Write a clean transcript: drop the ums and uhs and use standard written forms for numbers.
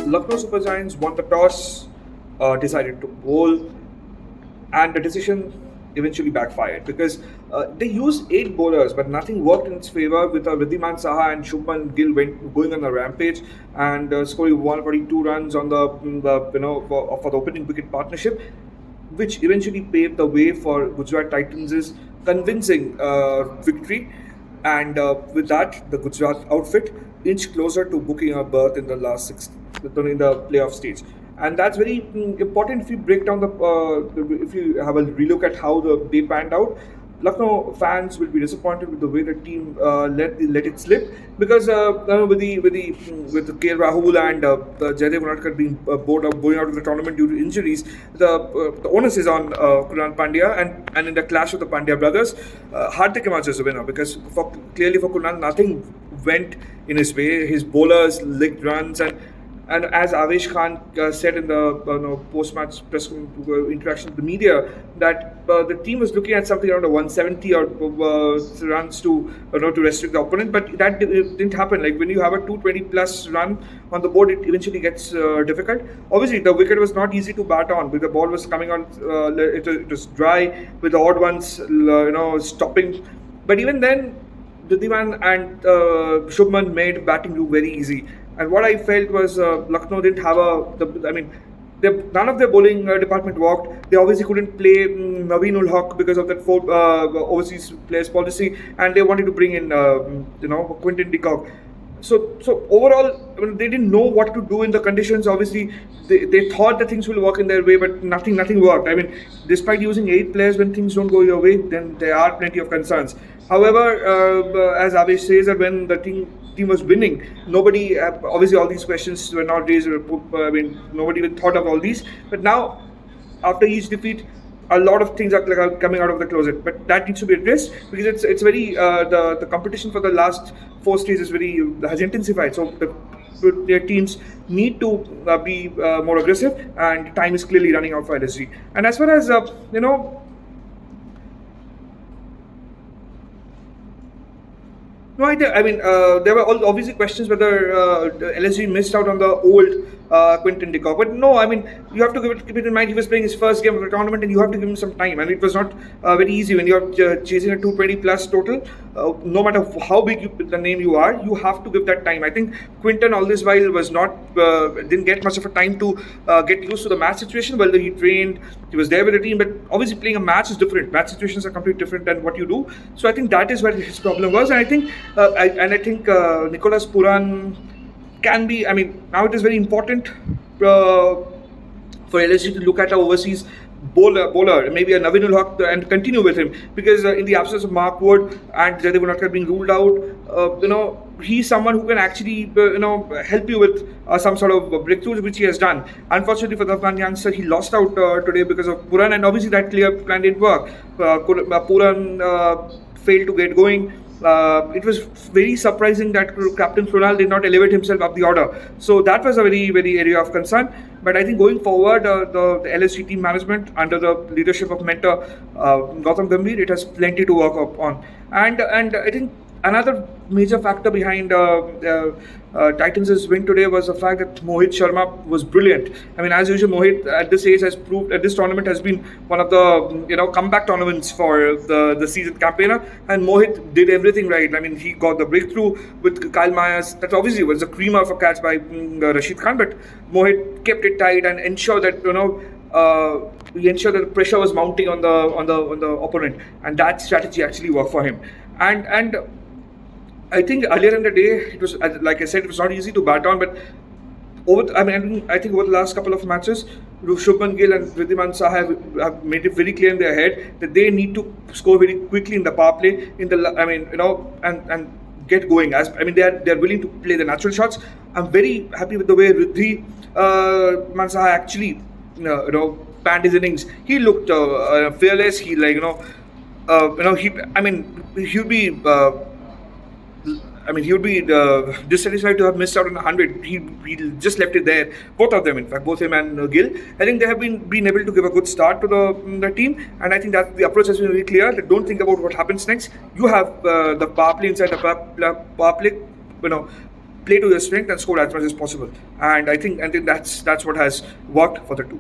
Lucknow Super Giants won the toss, decided to bowl, and the decision eventually backfired because they used 8 bowlers, but nothing worked in its favor. With Riddhiman Saha and Shubman Gill going on a rampage and scoring 142 runs on for the opening wicket partnership, which eventually paved the way for Gujarat Titans' convincing victory. And with that, the Gujarat outfit inched closer to booking a berth in the last in the playoff stage. And that's very important if you break down if you have a relook at how they panned out. Lucknow fans will be disappointed with the way the team let it slip because with KL Rahul and Jaydev Unadkat being going out of the tournament due to injuries, the onus is on Kunal Pandya, and in the clash of the Pandya brothers, Hardik emerged as a winner because clearly for Kunal nothing went in his way. His bowlers licked runs, and as Avesh Khan said in the post-match press interaction with the media, that the team was looking at something around a 170 or runs to restrict the opponent, but that didn't happen. Like when you have a 220 plus run on the board, it eventually gets difficult. Obviously, the wicket was not easy to bat on, but the ball was coming on. It was dry with the odd ones, stopping. But even then, Riddhiman and Shubman made batting look very easy. And what I felt was Lucknow didn't have none of their bowling department worked. They obviously couldn't play Naveen ul Haq because of that overseas players policy, and they wanted to bring in Quinton de Kock. So overall, they didn't know what to do in the conditions. Obviously, they thought that things will work in their way, but nothing worked. Despite using 8 players, when things don't go your way, then there are plenty of concerns. However, as Avesh says, that when the team was winning, nobody obviously all these questions were not raised. Nobody even thought of all these. But now, after each defeat, a lot of things are coming out of the closet, but that needs to be addressed because it's very the competition for the last 4 stages has intensified. So their teams need to be more aggressive, and time is clearly running out for LSG. And as far as No, there were obviously questions whether LSG missed out on the old Quinton de Kock. But no, you have to keep it in mind, he was playing his first game of the tournament and you have to give him some time. And it was not very easy when you're chasing a 220 plus total. No matter how big the name you are, you have to give that time. I think Quinton all this while didn't get much of a time to get used to the match situation. Well, he trained, he was there with the team, but obviously playing a match is different. Match situations are completely different than what you do. So I think that is where his problem was. And I think Nicholas Puran can be. Now it is very important for LSG to look at our overseas bowler, maybe a Naveen ul Haq, and continue with him because in the absence of Mark Wood and Jaydev Unadkat being ruled out, he's someone who can actually help you with some sort of breakthroughs, which he has done. Unfortunately for the Afghan youngster, he lost out today because of Puran, and obviously that clear plan didn't work. Puran failed to get going. It was very surprising that Captain Krunal did not elevate himself up the order. So that was a very, very area of concern. But I think going forward, the LSG team management under the leadership of mentor Gautam Gambhir, it has plenty to work on. And I think another major factor behind Titans' win today was the fact that Mohit Sharma was brilliant. As usual, Mohit at this age has proved that this tournament has been one of the comeback tournaments for the season campaigner, and Mohit did everything right. He got the breakthrough with Kyle Myers. That obviously was a creamer of a catch by Rashid Khan, but Mohit kept it tight and ensured that he ensured that the pressure was mounting on the opponent, and that strategy actually worked for him. And I think earlier in the day, it was, like I said, it was not easy to bat on, but I think over the last couple of matches, Shubman Gill and Riddhiman Saha have made it very clear in their head that they need to score very quickly in the power play, and get going. They're willing to play the natural shots. I'm very happy with the way Riddhiman Saha actually panned his innings. He looked fearless. He he would be dissatisfied to have missed out on 100. He just left it there. Both of them, in fact, both him and Gill. I think they have been able to give a good start to the team, and I think that the approach has been very clear. That don't think about what happens next. You have the power play inside the power play. play to your strength and score as much as possible. And I think that's what has worked for the two.